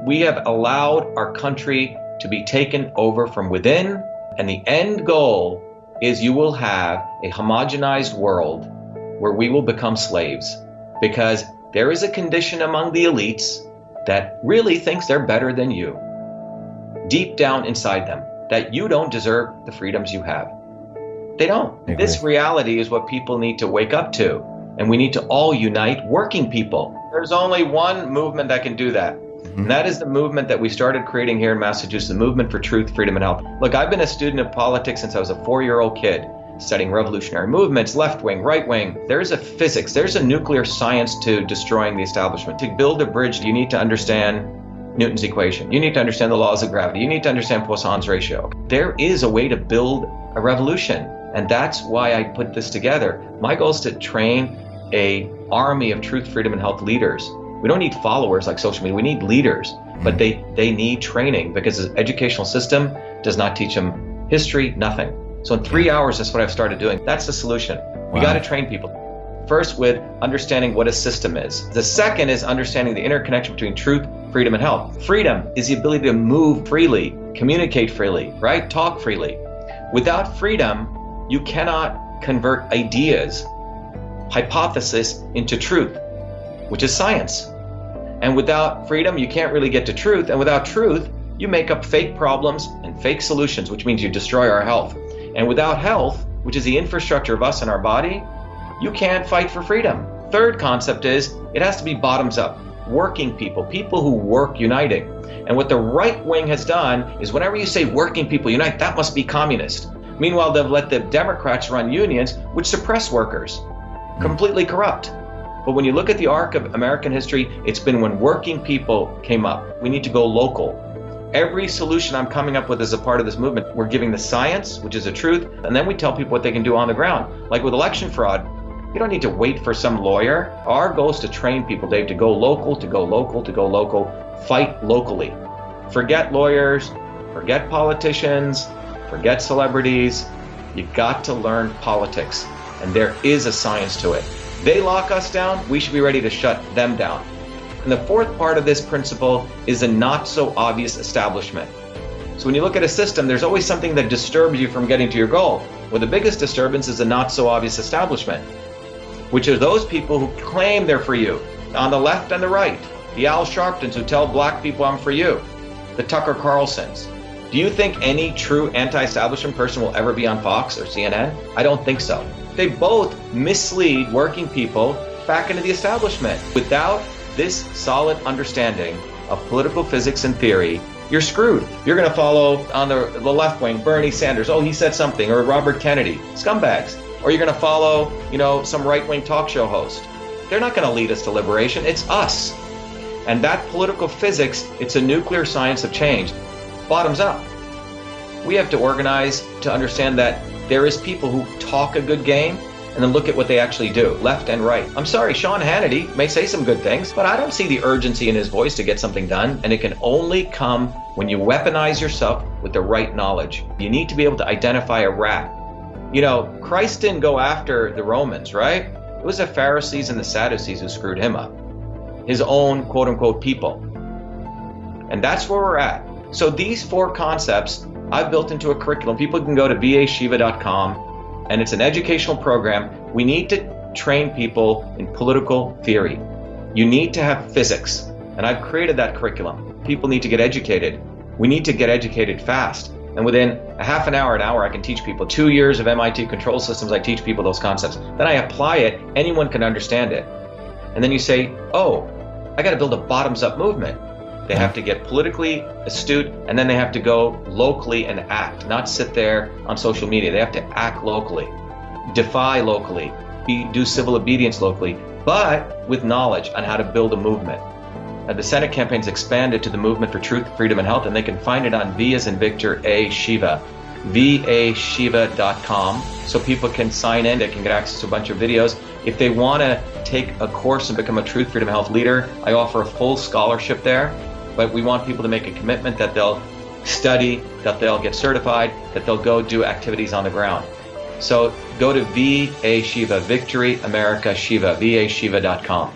We have allowed our country to be taken over from within, and the end goal is you will have a homogenized world where we will become slaves, because there is a condition among the elites that really thinks they're better than you, deep down inside them, that you don't deserve the freedoms you have. They don't. This reality is what people need to wake up to, and we need to all unite working people. There's only one movement that can do that, and that is the movement that we started creating here in Massachusetts, the movement for truth, freedom, and health. Look, I've been a student of politics since I was a 4-year-old kid, studying revolutionary movements, left wing, right wing. There's a physics, there's a nuclear science to destroying the establishment. To build a bridge, you need to understand Newton's equation. You need to understand the laws of gravity. You need to understand Poisson's ratio. There is a way to build a revolution, and that's why I put this together. My goal is to train an army of truth, freedom, and health leaders. We don't need followers like social media. We need leaders, but they need training, because the educational system does not teach them history, nothing. So in 3 hours, that's what I've started doing. That's the solution. We got to train people. First, with understanding what a system is. The second is understanding the interconnection between truth, freedom, and health. Freedom is the ability to move freely, communicate freely, right? Talk freely. Without freedom, you cannot convert ideas, hypothesis into truth, which is science. And without freedom, you can't really get to truth. And without truth, you make up fake problems and fake solutions, which means you destroy our health. And without health, which is the infrastructure of us and our body, you can't fight for freedom. Third concept is it has to be bottoms up. Working people, people who work uniting. And what the right wing has done is whenever you say working people unite, that must be communist. Meanwhile, they've let the Democrats run unions, which suppress workers. Completely corrupt. But when you look at the arc of American history, it's been when working people came up. We need to go local. Every solution I'm coming up with as a part of this movement, we're giving the science, which is the truth, and then we tell people what they can do on the ground. Like with election fraud, you don't need to wait for some lawyer. Our goal is to train people, Dave, to go local, to go local, to go local, fight locally. Forget lawyers, forget politicians, forget celebrities. You got to learn politics, and there is a science to it. They lock us down, we should be ready to shut them down. And the fourth part of this principle is a not so obvious establishment. So when you look at a system, there's always something that disturbs you from getting to your goal. Well, the biggest disturbance is a not so obvious establishment, which are those people who claim they're for you, on the left and the right. The Al Sharptons who tell black people I'm for you. The Tucker Carlsons. Do you think any true anti-establishment person will ever be on Fox or CNN? I don't think so. They both mislead working people back into the establishment. Without this solid understanding of political physics and theory, you're screwed. You're going to follow on the left wing, Bernie Sanders. Oh, he said something. Or Robert Kennedy. Scumbags. Or you're going to follow, some right-wing talk show host. They're not going to lead us to liberation. It's us. And that political physics, it's a nuclear science of change. Bottoms up. We have to organize to understand that there is people who talk a good game and then look at what they actually do, left and right. I'm sorry, Sean Hannity may say some good things, but I don't see the urgency in his voice to get something done, and it can only come when you weaponize yourself with the right knowledge. You need to be able to identify a rat. Christ didn't go after the Romans, right? It was the Pharisees and the Sadducees who screwed him up. His own quote-unquote people. And that's where we're at. So these four concepts I've built into a curriculum. People can go to vashiva.com, and it's an educational program. We need to train people in political theory. You need to have physics, and I've created that curriculum. People need to get educated. We need to get educated fast. And within a half an hour, I can teach people. 2 years of MIT control systems, I teach people those concepts. Then I apply it, anyone can understand it. And then you say, oh, I got to build a bottoms-up movement. They have to get politically astute, and then they have to go locally and act, not sit there on social media. They have to act locally, defy locally, do civil obedience locally, but with knowledge on how to build a movement. The Senate campaign's expanded to the Movement for Truth, Freedom, and Health, and they can find it on V as in Victor, A, Shiva, vashiva.com, so people can sign in. They can get access to a bunch of videos. If they want to take a course and become a Truth, Freedom, and Health leader, I offer a full scholarship there. But we want people to make a commitment that they'll study, that they'll get certified, that they'll go do activities on the ground. So go to VA Shiva, Victory America Shiva, vashiva.com.